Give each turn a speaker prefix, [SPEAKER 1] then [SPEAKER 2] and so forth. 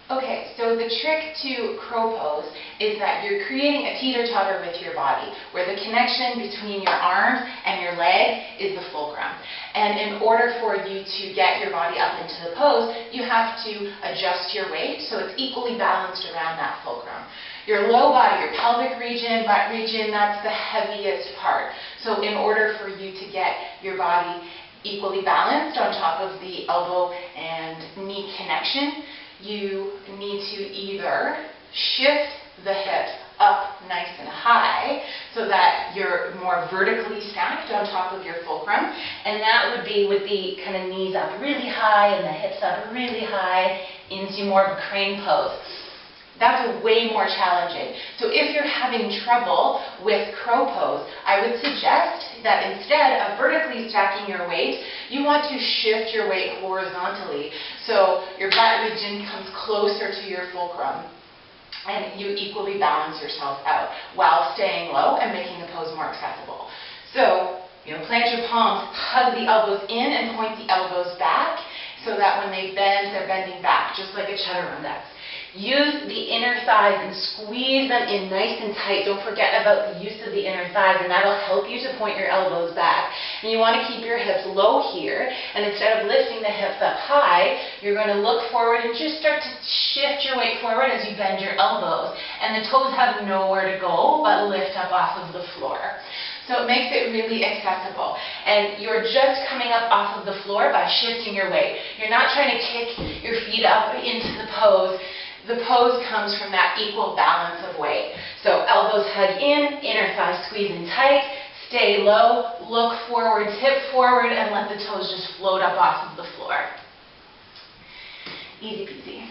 [SPEAKER 1] Okay, so the trick to crow pose is that you're creating a teeter-totter with your body, where the connection between your arms and your leg is the fulcrum. And in order for you to get your body up into the pose, you have to adjust your weight so it's equally balanced around that fulcrum. Your low body, your pelvic region, butt region, that's the heaviest part. So in order for you to get your body equally balanced on top of the elbow and knee connection, you need to either shift the hips up nice and high so that you're more vertically stacked on top of your fulcrum, and that would be with the kind of knees up really high and the hips up really high into more of a crane pose. That's way more challenging. So if you're having trouble with crow pose, I would suggest that instead of vertically stacking your weight, you want to shift your weight horizontally. So your butt region comes closer to your fulcrum and you equally balance yourself out while staying low and making the pose more accessible. So, plant your palms, hug the elbows in and point the elbows back so that when they bend, they're bending back, just like a chaturanga. Use the inner thighs and squeeze them in nice and tight. Don't forget about the use of the inner thighs, and that'll help you to point your elbows back. And you want to keep your hips low here, and instead of lifting the hips up high, you're going to look forward and just start to shift your weight forward as you bend your elbows. And the toes have nowhere to go but lift up off of the floor. So it makes it really accessible. And you're just coming up off of the floor by shifting your weight. You're not trying to kick your feet up into the pose. The pose comes from that equal balance of weight. So elbows hug in, inner thighs squeeze in tight, stay low, look forward, tip forward, and let the toes just float up off of the floor. Easy peasy.